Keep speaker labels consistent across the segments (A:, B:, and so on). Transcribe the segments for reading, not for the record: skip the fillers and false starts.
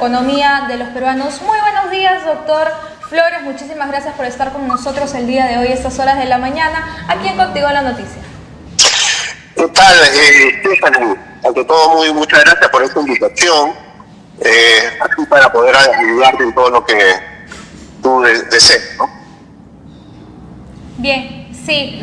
A: economía de los peruanos. Muy buenos días, doctor Flores. Muchísimas gracias por estar con nosotros el día de hoy, a estas horas de la mañana, aquí en Contigo la Noticia.
B: ¿Qué tal, Stephanie? Ante todo, muchas gracias por esta invitación, aquí para poder ayudarte en todo lo que tú desees, ¿no?
A: Bien, sí.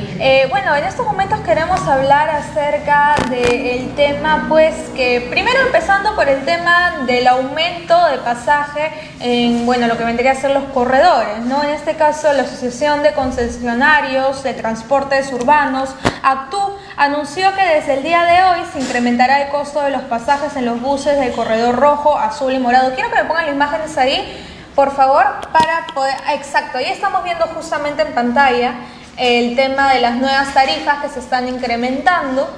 A: Bueno, en estos momentos queremos hablar acerca del tema, pues, que primero empezando por el tema del aumento de pasaje en, bueno, lo que vendría a ser los corredores, ¿no? En este caso, la Asociación de Concesionarios de Transportes Urbanos, ACTU, anunció que desde el día de hoy se incrementará el costo de los pasajes en los buses del corredor rojo, azul y morado. Quiero que me pongan las imágenes ahí, por favor, para poder... Exacto, ahí estamos viendo justamente en pantalla el tema de las nuevas tarifas que se están incrementando.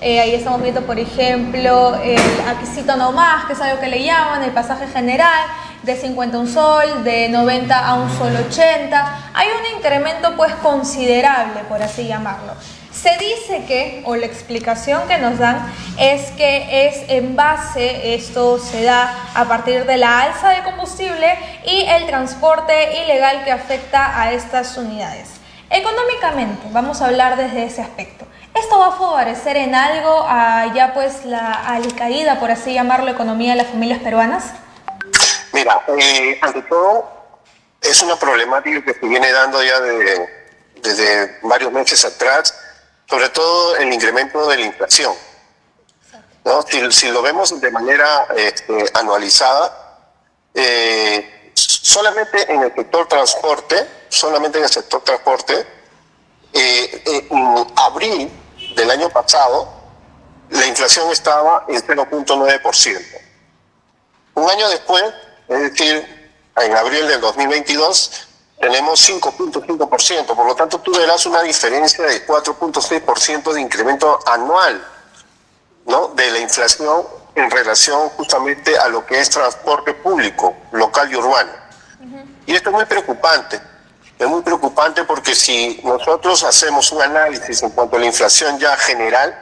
A: Ahí estamos viendo, por ejemplo, el Aquisito No Más, que es algo que le llaman, el pasaje general, de 51 sol, de 90 a un sol 80. Hay un incremento, pues, considerable, por así llamarlo. Se dice que, o la explicación que nos dan, es que es en base, esto se da a partir de la alza de combustible y el transporte ilegal que afecta a estas unidades. Económicamente, vamos a hablar desde ese aspecto. ¿Esto va a favorecer en algo a ya pues la alicaída, por así llamarlo, economía de las familias peruanas?
B: Mira, ante todo, es una problemática que se viene dando ya desde varios meses atrás, sobre todo el incremento de la inflación, ¿no? Si lo vemos de manera anualizada, solamente en el sector transporte, en abril del año pasado, la inflación estaba en 0.9%. Un año después, es decir, en abril del 2022, tenemos 5.5%, por lo tanto tú verás una diferencia de 4.6% de incremento anual, ¿no?, de la inflación en relación justamente a lo que es transporte público, local y urbano. Y esto es muy preocupante porque si nosotros hacemos un análisis en cuanto a la inflación ya general,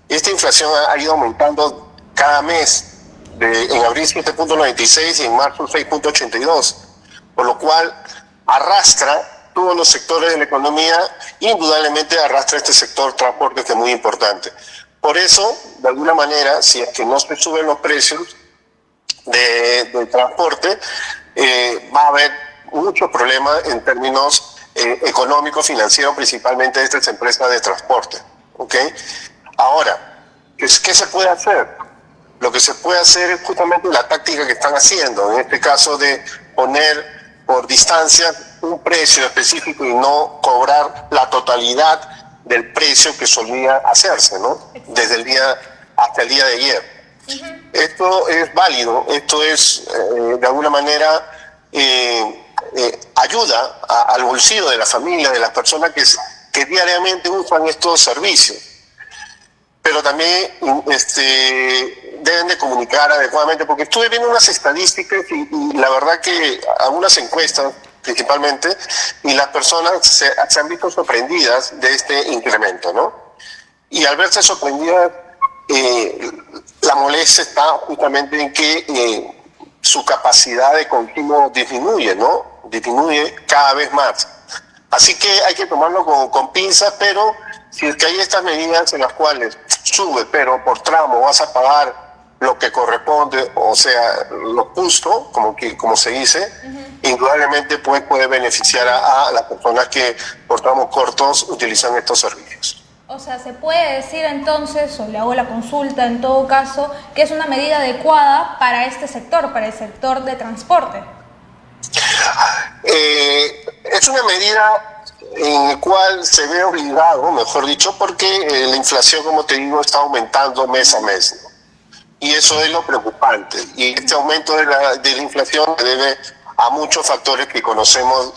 B: esta inflación ha ido aumentando cada mes, en abril 7.96 y en marzo 6.82, por lo cual arrastra todos los sectores de la economía, indudablemente arrastra este sector transporte, que es muy importante. Por eso, de alguna manera, si es que no se suben los precios de transporte, va a haber muchos problemas en términos económicos, financieros, principalmente de estas empresas de transporte, ¿ok? Ahora, ¿qué se puede hacer? Lo que se puede hacer es justamente la táctica que están haciendo, en este caso de poner por distancia un precio específico y no cobrar la totalidad del precio que solía hacerse, ¿no?, desde el día hasta el día de ayer. Esto es válido, esto es de alguna manera ayuda al bolsillo de la familia, de las personas que diariamente usan estos servicios. Pero también deben de comunicar adecuadamente, porque estuve viendo unas estadísticas y la verdad que algunas encuestas principalmente, y las personas se han visto sorprendidas de este incremento, ¿no? Y al verse sorprendidas, la molestia está justamente en que su capacidad de consumo disminuye, ¿no? Disminuye cada vez más. Así que hay que tomarlo con pinzas, pero si es que hay estas medidas en las cuales sube, pero por tramo vas a pagar lo que corresponde, o sea, lo justo, como se dice, indudablemente puede beneficiar a las personas que por tramos cortos utilizan estos servicios.
A: O sea, se puede decir entonces, o le hago la consulta en todo caso, que es una medida adecuada para este sector, para el sector de transporte.
B: Es una medida en la cual se ve obligado, mejor dicho, porque la inflación, como te digo, está aumentando mes a mes, ¿no? Y eso es lo preocupante. Y este aumento de la inflación se debe a muchos factores que conocemos,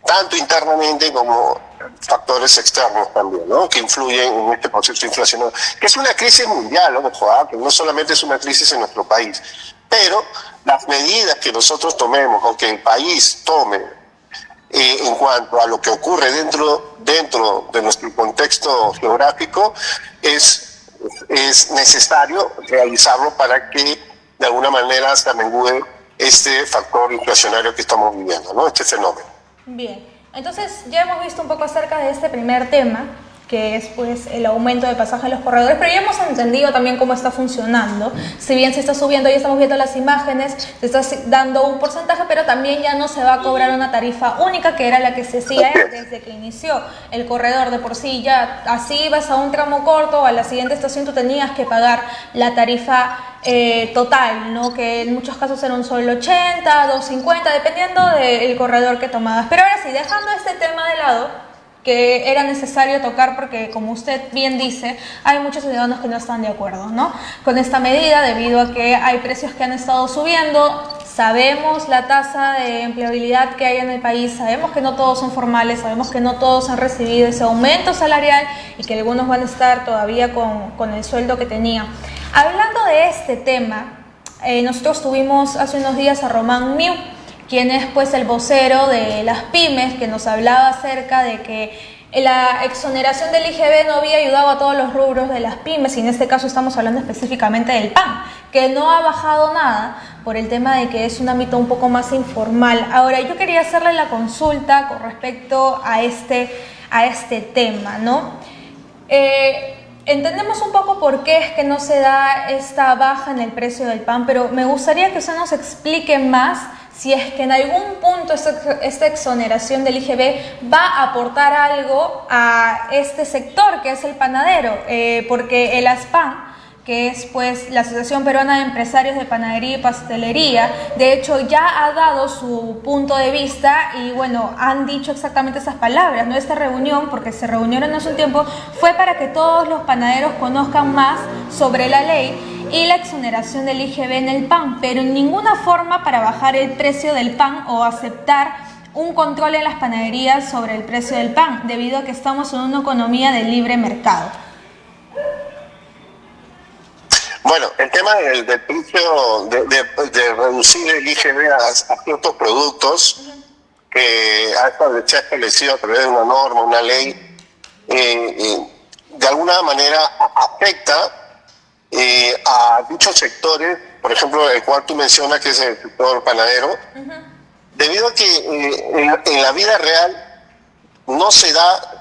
B: tanto internamente como factores externos también, ¿no?, que influyen en este proceso inflacionario, que es una crisis mundial, ¿no?, que no solamente es una crisis en nuestro país, pero las medidas que nosotros tomemos, o que el país tome, en cuanto a lo que ocurre dentro de nuestro contexto geográfico, es necesario realizarlo para que de alguna manera se amengüe este factor inflacionario que estamos viviendo, ¿no? Este fenómeno.
A: Bien, entonces ya hemos visto un poco acerca de este primer tema, que es pues el aumento de pasaje en los corredores, pero ya hemos entendido también cómo está funcionando. Si bien se está subiendo, ya estamos viendo las imágenes, se está dando un porcentaje, pero también ya no se va a cobrar una tarifa única, que era la que se hacía desde que inició el corredor. De por sí ya así ibas a un tramo corto, a la siguiente estación tú tenías que pagar la tarifa total, ¿no? Que en muchos casos era un solo 80, 250, dependiendo del corredor que tomabas. Pero ahora sí, dejando este tema de lado, que era necesario tocar porque, como usted bien dice, hay muchos ciudadanos que no están de acuerdo, ¿no?, con esta medida, debido a que hay precios que han estado subiendo. Sabemos la tasa de empleabilidad que hay en el país, sabemos que no todos son formales, sabemos que no todos han recibido ese aumento salarial y que algunos van a estar todavía con el sueldo que tenían. Hablando de este tema, nosotros tuvimos hace unos días a Román Miu, quien es pues el vocero de las pymes, que nos hablaba acerca de que la exoneración del IGB no había ayudado a todos los rubros de las pymes, y en este caso estamos hablando específicamente del pan, que no ha bajado nada por el tema de que es un ámbito un poco más informal. Ahora, yo quería hacerle la consulta con respecto a este tema, ¿no? Entendemos un poco por qué es que no se da esta baja en el precio del pan, pero me gustaría que usted nos explique más si es que en algún punto esta exoneración del IGB va a aportar algo a este sector que es el panadero, porque el ASPAN, que es pues la Asociación Peruana de Empresarios de Panadería y Pastelería, de hecho ya ha dado su punto de vista y bueno, han dicho exactamente esas palabras, ¿no? Esta reunión, porque se reunieron hace un tiempo, fue para que todos los panaderos conozcan más sobre la ley y la exoneración del IGB en el pan, pero en ninguna forma para bajar el precio del pan o aceptar un control en las panaderías sobre el precio del pan, debido a que estamos en una economía de libre mercado.
B: Bueno, el tema del precio, de reducir el IGB a ciertos productos que se ha establecido a través de una norma, una ley, de alguna manera afecta a dichos sectores, por ejemplo, el cual tú mencionas, que es el sector panadero, debido a que en la vida real no se da,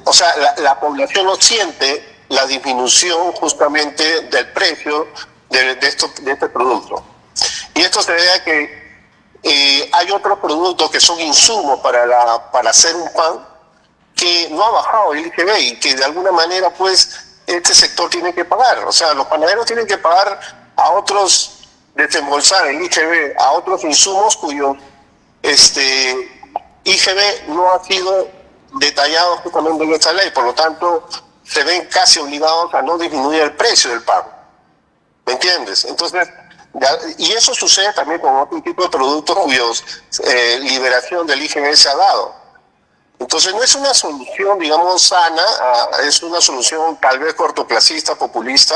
B: o sea, la población no siente la disminución justamente del precio de este producto. Y esto se debe a que hay otros productos que son insumos para hacer un pan que no ha bajado el IGB y que de alguna manera pues este sector tiene que pagar. O sea, los panaderos tienen que pagar a otros, desembolsar el IGB a otros insumos cuyo IGB no ha sido detallado justamente en esta ley. Por lo tanto, se ven casi obligados a no disminuir el precio del pan. ¿Me entiendes? Entonces, y eso sucede también con otro tipo de productos cuyos liberación del IGB se ha dado. Entonces no es una solución, digamos, sana, es una solución tal vez cortoplacista, populista,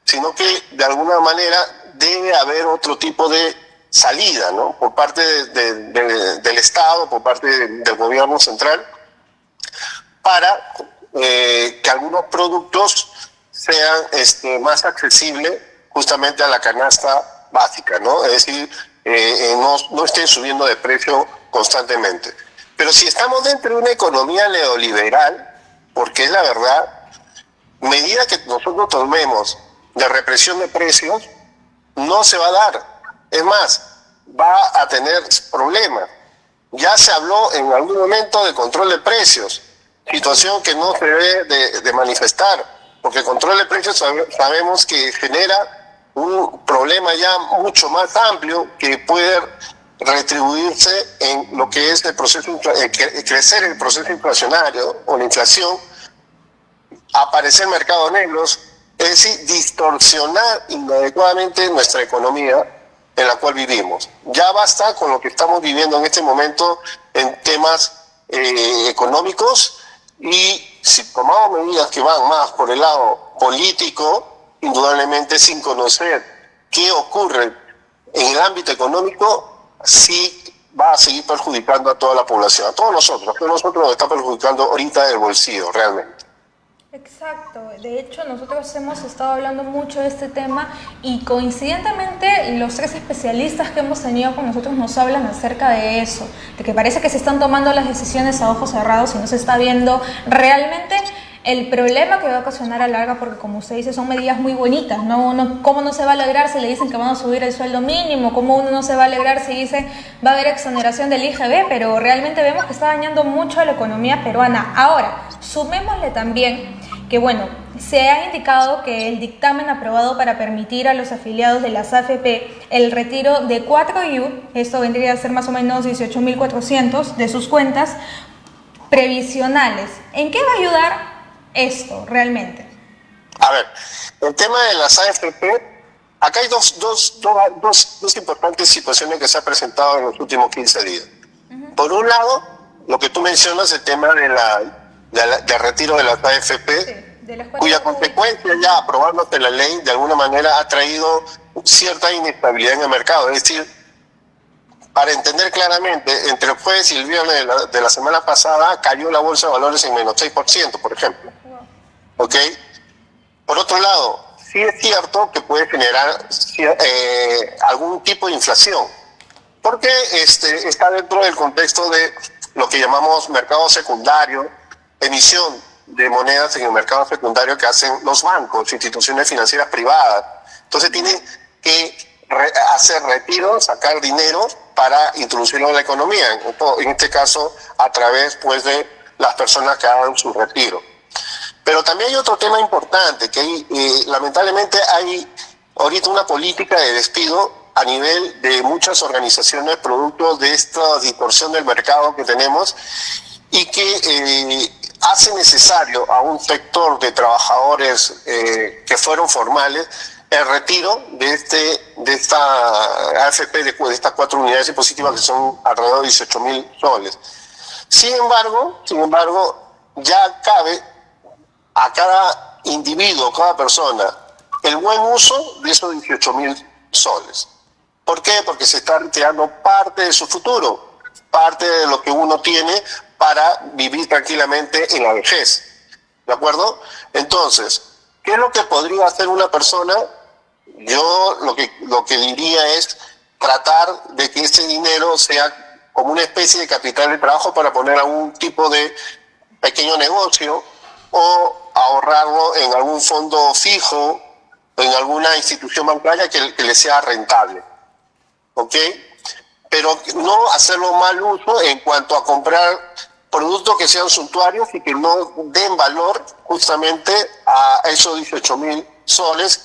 B: sino que de alguna manera debe haber otro tipo de salida, ¿no?, por parte del Estado, por parte del gobierno central, para que algunos productos sean más accesibles justamente a la canasta básica, ¿no? Es decir, no estén subiendo de precio constantemente. Pero si estamos dentro de una economía neoliberal, porque es la verdad, medida que nosotros tomemos de represión de precios, no se va a dar. Es más, va a tener problemas. Ya se habló en algún momento de control de precios, situación que no se debe de manifestar, porque el control de precios sabemos que genera un problema ya mucho más amplio que puede retribuirse en lo que es el proceso, crecer el proceso inflacionario o la inflación, aparecer mercados negros, es decir, distorsionar inadecuadamente nuestra economía en la cual vivimos. Ya basta con lo que estamos viviendo en este momento en temas económicos, y si tomamos medidas que van más por el lado político, indudablemente sin conocer qué ocurre en el ámbito económico, sí va a seguir perjudicando a toda la población, a todos nosotros nos está perjudicando ahorita el bolsillo realmente.
A: Exacto, de hecho nosotros hemos estado hablando mucho de este tema y coincidentemente los tres especialistas que hemos tenido con nosotros nos hablan acerca de eso, de que parece que se están tomando las decisiones a ojos cerrados y no se está viendo realmente el problema que va a ocasionar a larga, porque como usted dice son medidas muy bonitas, ¿no? ¿Cómo no se va a alegrar si le dicen que van a subir el sueldo mínimo? ¿Cómo uno no se va a alegrar si dicen va a haber exoneración del IGB? Pero realmente vemos que está dañando mucho a la economía peruana. Ahora, sumémosle también que bueno, se ha indicado que el dictamen aprobado para permitir a los afiliados de las AFP el retiro de 4U, esto vendría a ser más o menos 18.400 de sus cuentas previsionales. ¿En qué va a ayudar esto realmente?
B: A ver, el tema de las AFP, acá hay dos importantes situaciones que se han presentado en los últimos 15 días. Por un lado, lo que tú mencionas, el tema de retiro de las AFP, sí, cuya consecuencia ya aprobándose la ley de alguna manera ha traído cierta inestabilidad en el mercado. Es decir, para entender claramente, entre el jueves y el viernes de la semana pasada cayó la bolsa de valores en menos 6%, por ejemplo. ¿Ok? Por otro lado, sí es cierto que puede generar algún tipo de inflación, porque está dentro del contexto de lo que llamamos mercado secundario, emisión de monedas en el mercado secundario que hacen los bancos, instituciones financieras privadas. Entonces tienen que hacer retiros, sacar dinero para introducirlo en la economía, en este caso a través pues de las personas que hagan su retiro. Pero también hay otro tema importante, que lamentablemente hay ahorita una política de despido a nivel de muchas organizaciones producto de esta distorsión del mercado que tenemos y que hace necesario a un sector de trabajadores que fueron formales el retiro de esta AFP, de estas 4 unidades impositivas que son alrededor de 18.000 soles. Sin embargo, ya cabe a cada individuo, cada persona, el buen uso de esos 18.000 soles. ¿Por qué? Porque se está retirando parte de su futuro, parte de lo que uno tiene para vivir tranquilamente en la vejez. ¿De acuerdo? Entonces, ¿qué es lo que podría hacer una persona? Yo lo que diría es tratar de que ese dinero sea como una especie de capital de trabajo para poner algún tipo de pequeño negocio o ahorrarlo en algún fondo fijo o en alguna institución bancaria que le sea rentable. ¿Ok? Pero no hacerlo mal uso en cuanto a comprar productos que sean suntuarios y que no den valor justamente a esos 18.000 soles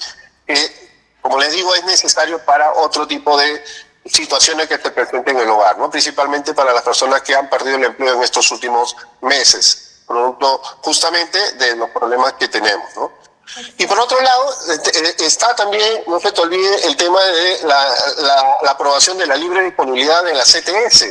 B: que, como les digo, es necesario para otro tipo de situaciones que se presenten en el hogar, ¿no? Principalmente para las personas que han perdido el empleo en estos últimos meses, producto justamente de los problemas que tenemos, ¿no? Y por otro lado, está también, no se te olvide, el tema de la aprobación de la libre disponibilidad de la CTS,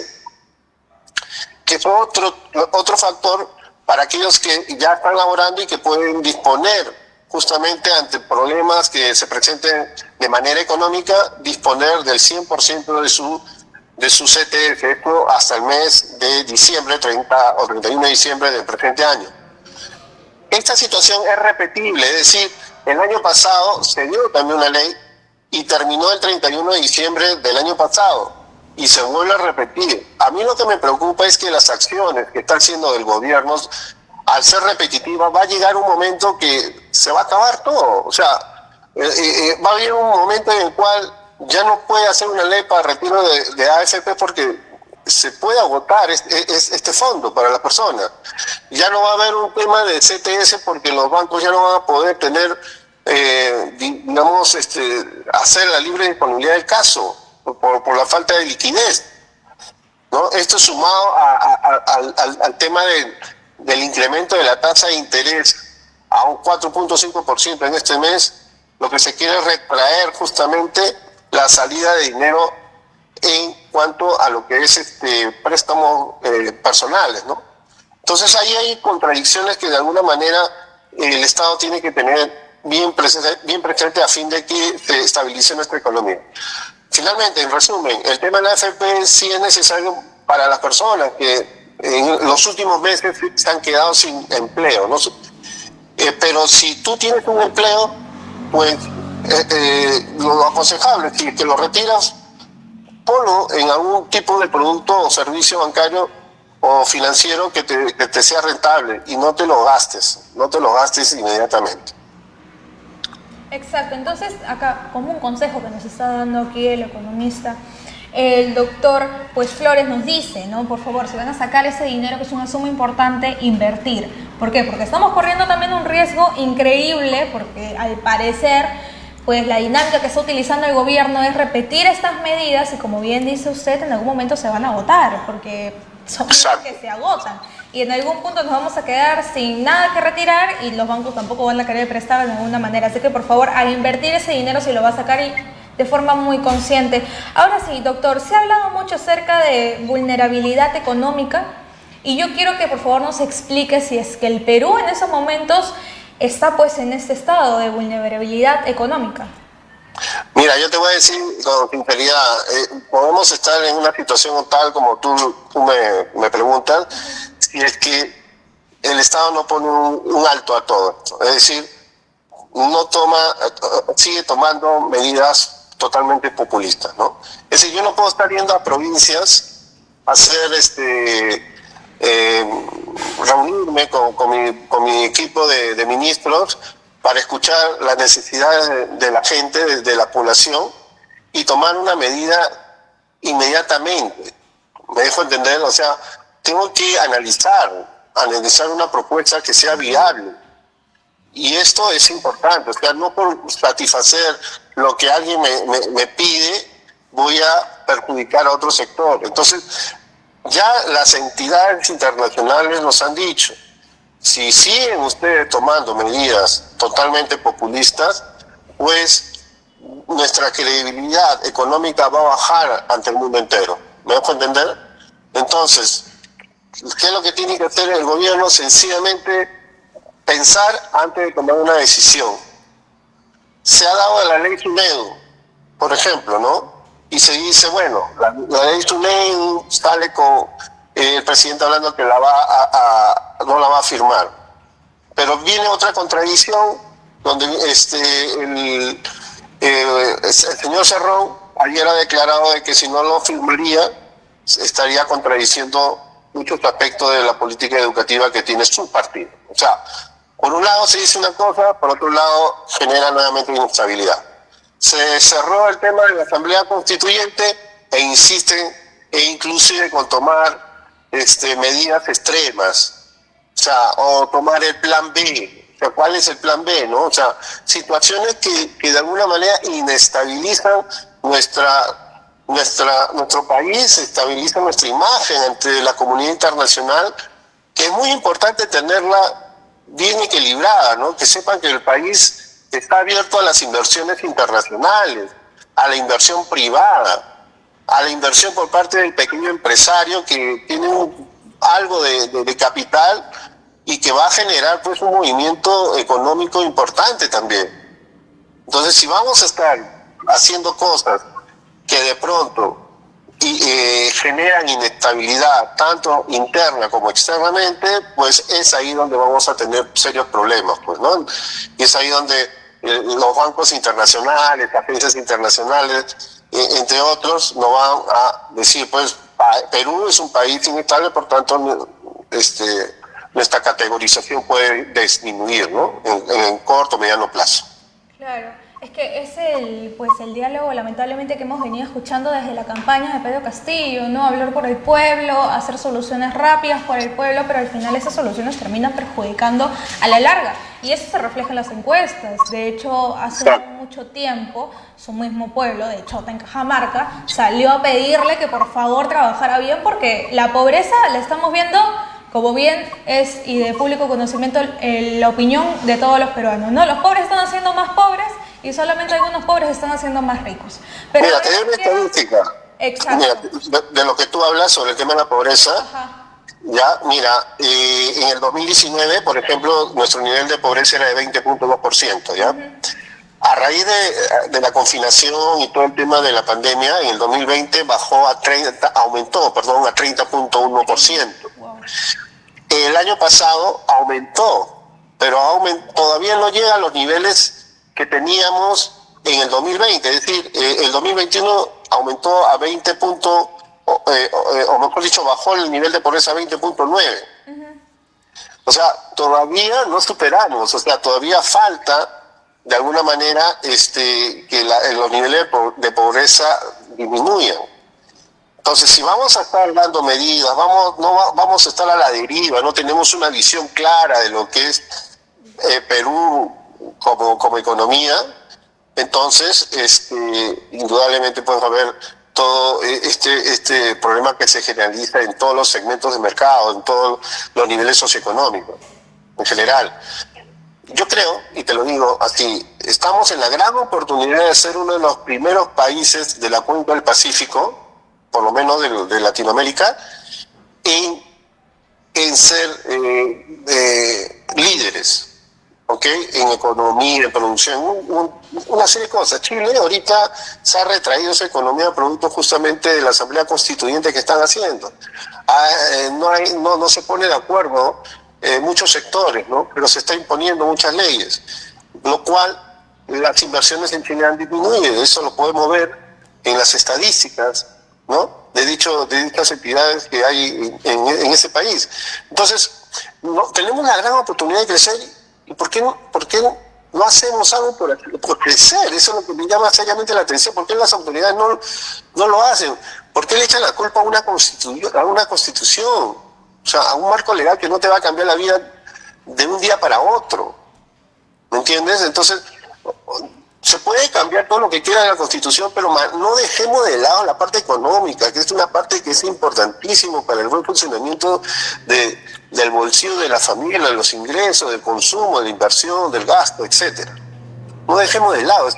B: que es otro factor para aquellos que ya están laborando y que pueden disponer justamente ante problemas que se presenten de manera económica, disponer del 100% de su CTS, esto hasta el mes de diciembre, 30 o 31 de diciembre del presente año. Esta situación es repetible, es decir, el año pasado se dio también una ley y terminó el 31 de diciembre del año pasado y se vuelve a repetir. A mí lo que me preocupa es que las acciones que está haciendo el gobierno, al ser repetitivas, va a llegar un momento que se va a acabar todo. O sea, va a haber un momento en el cual ya no puede hacer una ley para retiro de AFP porque se puede agotar este fondo para las personas. Ya no va a haber un tema de CTS porque los bancos ya no van a poder tener, hacer la libre disponibilidad del caso por la falta de liquidez, ¿no? Esto sumado al tema del incremento de la tasa de interés a un 4.5% en este mes, lo que se quiere es retraer justamente la salida de dinero en cuanto a lo que es préstamos personales, ¿no? Entonces ahí hay contradicciones que de alguna manera el Estado tiene que tener bien presente a fin de que se estabilice nuestra economía. Finalmente, en resumen, el tema de la AFP sí es necesario para las personas que en los últimos meses se han quedado sin empleo, ¿no? Pero si tú tienes un empleo, pues lo aconsejable, si te lo retiras, ponlo en algún tipo de producto o servicio bancario o financiero que te sea rentable y no te lo gastes inmediatamente.
A: Exacto, entonces acá como un consejo que nos está dando aquí el economista, el doctor pues Flores nos dice, ¿no? Por favor, si van a sacar ese dinero, que es una suma importante, invertir. ¿Por qué? Porque estamos corriendo también un riesgo increíble, porque al parecer pues la dinámica que está utilizando el gobierno es repetir estas medidas y, como bien dice usted, en algún momento se van a agotar, porque son medidas que se agotan. Y en algún punto nos vamos a quedar sin nada que retirar y los bancos tampoco van a querer prestar de ninguna manera. Así que, por favor, a invertir ese dinero si lo va a sacar y de forma muy consciente. Ahora sí, doctor, se ha hablado mucho acerca de vulnerabilidad económica y yo quiero que, por favor, nos explique si es que el Perú en esos momentos está pues en este estado de vulnerabilidad económica.
B: Mira, yo te voy a decir con sinceridad, podemos estar en una situación tal como tú me preguntas, si es que el Estado no pone un alto a todo esto. Es decir, sigue tomando medidas totalmente populistas, ¿no? Es decir, yo no puedo estar yendo a provincias a hacer reunirme con mi equipo de ministros para escuchar las necesidades de la gente, de la población, y tomar una medida inmediatamente. ¿Me dejo entender? O sea, tengo que analizar una propuesta que sea viable. Y esto es importante, o sea, no por satisfacer lo que alguien me pide, voy a perjudicar a otro sector. Entonces, ya las entidades internacionales nos han dicho, si siguen ustedes tomando medidas totalmente populistas, pues nuestra credibilidad económica va a bajar ante el mundo entero. ¿Me dejo entender? Entonces, ¿qué es lo que tiene que hacer el gobierno? Sencillamente pensar antes de tomar una decisión. Se ha dado la ley SUNEDU, por ejemplo, ¿no? Y se dice, bueno, la ley SUNEDU sale con el presidente hablando que no la va a firmar. Pero viene otra contradicción donde el señor Cerrón ayer ha declarado de que si no lo firmaría estaría contradiciendo muchos aspectos de la política educativa que tiene su partido. O sea, por un lado se dice una cosa, por otro lado genera nuevamente inestabilidad. Se cerró el tema de la Asamblea Constituyente e insisten, inclusive con tomar medidas extremas, o sea, o tomar el plan B. O sea, ¿cuál es el plan B, no? O sea, situaciones que de alguna manera inestabilizan nuestro país, estabilizan nuestra imagen ante la comunidad internacional, que es muy importante tenerla bien equilibrada, ¿no? Que sepan que el país está abierto a las inversiones internacionales, a la inversión privada, a la inversión por parte del pequeño empresario que tiene algo de capital y que va a generar pues un movimiento económico importante también. Entonces, si vamos a estar haciendo cosas que de pronto generan inestabilidad tanto interna como externamente, pues es ahí donde vamos a tener serios problemas, pues, ¿no? Y es ahí donde los bancos internacionales, agencias internacionales, entre otros, nos van a decir, pues, Perú es un país inestable, por tanto, nuestra categorización puede disminuir, ¿no? En corto o mediano plazo.
A: Claro, es que es el diálogo lamentablemente que hemos venido escuchando desde la campaña de Pedro Castillo, ¿no? Hablar por el pueblo, hacer soluciones rápidas por el pueblo, pero al final esas soluciones terminan perjudicando a la larga. Y eso se refleja en las encuestas. De hecho, hace mucho tiempo, su mismo pueblo, de Chota, en Cajamarca, salió a pedirle que por favor trabajara bien, porque la pobreza la estamos viendo, como bien es y de público conocimiento, la opinión de todos los peruanos, ¿no? Los pobres están haciendo más pobres y solamente algunos pobres están haciendo más ricos. Pero
B: mira, te doy una estadística.
A: Exacto.
B: Mira, de lo que tú hablas sobre el tema de la pobreza.
A: Ajá.
B: Ya, mira, en el 2019, por ejemplo, nuestro nivel de pobreza era de 20.2%, ¿ya? A raíz de la confinación y todo el tema de la pandemia, en el 2020 aumentó a 30.1%.
A: Wow.
B: El año pasado aumentó pero todavía no llega a los niveles que teníamos en el 2020, es decir, el 2021 aumentó a 20 puntos, o mejor dicho, bajó el nivel de pobreza a 20.9. O sea, todavía no superamos, o sea, todavía falta, de alguna manera, que los niveles de pobreza disminuyan. Entonces, si vamos a estar dando medidas, no vamos a estar a la deriva, no tenemos una visión clara de lo que es Perú como economía, entonces, indudablemente puede haber todo este problema que se generaliza en todos los segmentos de mercado, en todos los niveles socioeconómicos, en general. Yo creo, y te lo digo así, estamos en la gran oportunidad de ser uno de los primeros países de la cuenca del Pacífico, por lo menos de Latinoamérica, en ser líderes, ¿ok? En economía, en producción, una serie de cosas. Chile ahorita se ha retraído su economía producto justamente de la Asamblea Constituyente que están haciendo. No se pone de acuerdo muchos sectores, ¿no? Pero se está imponiendo muchas leyes, lo cual las inversiones en Chile han disminuido. Eso lo podemos ver en las estadísticas, ¿no? De dichas entidades que hay en ese país. Entonces, tenemos la gran oportunidad de crecer. ¿Y por qué no hacemos algo por crecer? Eso es lo que me llama seriamente la atención. ¿Por qué las autoridades no lo hacen? ¿Por qué le echan la culpa a una constitución? O sea, a un marco legal que no te va a cambiar la vida de un día para otro. ¿Me entiendes? Entonces, se puede cambiar todo lo que quiera de la Constitución, pero no dejemos de lado la parte económica, que es una parte que es importantísima para el buen funcionamiento del bolsillo de la familia, de los ingresos, del consumo, de la inversión, del gasto, etcétera. No dejemos de lado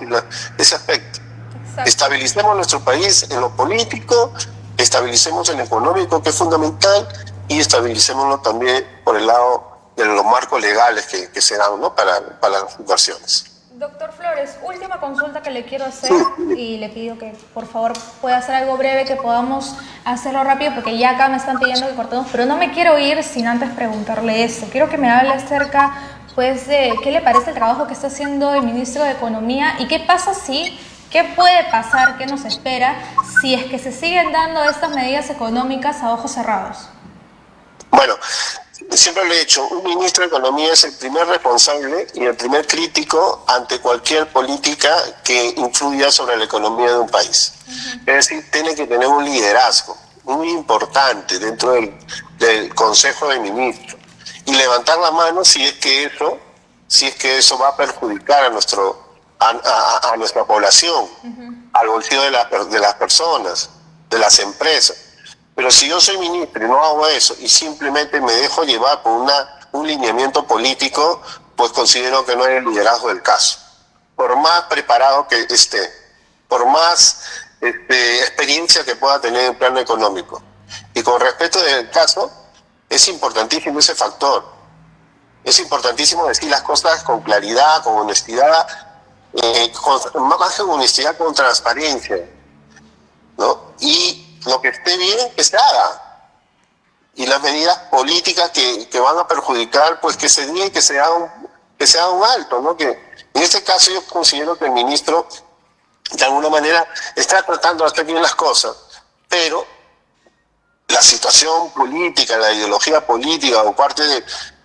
B: ese aspecto. Exacto. Estabilicemos nuestro país en lo político, estabilicemos en lo económico, que es fundamental, y estabilicémoslo también por el lado de los marcos legales que se dan, ¿no? para las inversiones.
A: Doctor Flores, última consulta que le quiero hacer y le pido que por favor pueda hacer algo breve, que podamos hacerlo rápido porque ya acá me están pidiendo que cortemos, pero no me quiero ir sin antes preguntarle esto. Quiero que me hable acerca pues de qué le parece el trabajo que está haciendo el ministro de Economía y qué puede pasar, qué nos espera si es que se siguen dando estas medidas económicas a ojos cerrados.
B: Bueno, siempre lo he dicho, un ministro de Economía es el primer responsable y el primer crítico ante cualquier política que influya sobre la economía de un país. Es decir, tiene que tener un liderazgo muy importante dentro del Consejo de Ministros y levantar la mano si es que eso va a perjudicar a nuestra población, al bolsillo de las personas, de las empresas. Pero si yo soy ministro y no hago eso y simplemente me dejo llevar por un lineamiento político, pues considero que no hay el liderazgo del caso. Por más preparado que esté, por más experiencia que pueda tener en plano económico. Y con respecto del caso, es importantísimo ese factor. Es importantísimo decir las cosas con claridad, con honestidad, más que con honestidad, con transparencia, ¿no? Y lo que esté bien, que se haga. Y las medidas políticas que van a perjudicar, pues que se diga y que se haga un alto, ¿no? Que en este caso yo considero que el ministro, de alguna manera, está tratando de hacer bien las cosas, pero la situación política, la ideología política por parte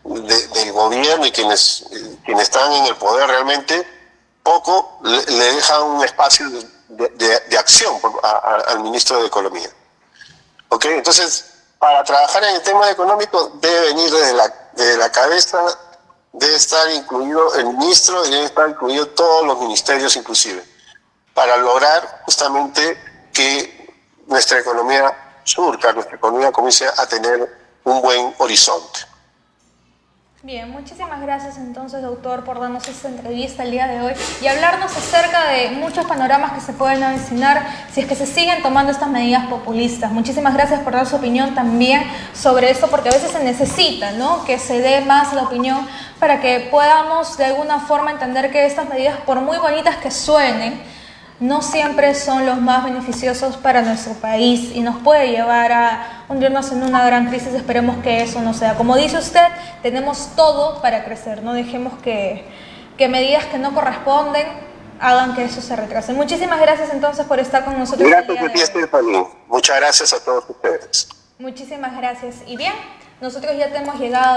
B: del gobierno y quienes están en el poder realmente, poco le dejan un espacio de acción al ministro de Economía. ¿Ok? Entonces, para trabajar en el tema económico debe venir desde la cabeza, debe estar incluido el ministro y debe estar incluido todos los ministerios inclusive, para lograr justamente que nuestra economía surca, nuestra economía comience a tener un buen horizonte.
A: Bien, muchísimas gracias entonces, doctor, por darnos esta entrevista el día de hoy y hablarnos acerca de muchos panoramas que se pueden avecinar si es que se siguen tomando estas medidas populistas. Muchísimas gracias por dar su opinión también sobre esto, porque a veces se necesita, ¿no?, que se dé más la opinión para que podamos de alguna forma entender que estas medidas, por muy bonitas que suenen, no siempre son los más beneficiosos para nuestro país y nos puede llevar a hundirnos en una gran crisis. Esperemos que eso no sea. Como dice usted, tenemos todo para crecer. No dejemos que medidas que no corresponden hagan que eso se retrase. Muchísimas gracias entonces por estar con nosotros.
B: Gracias a ti, Stephanie. Muchas gracias a todos ustedes.
A: Muchísimas gracias. Y bien, nosotros ya te hemos llegado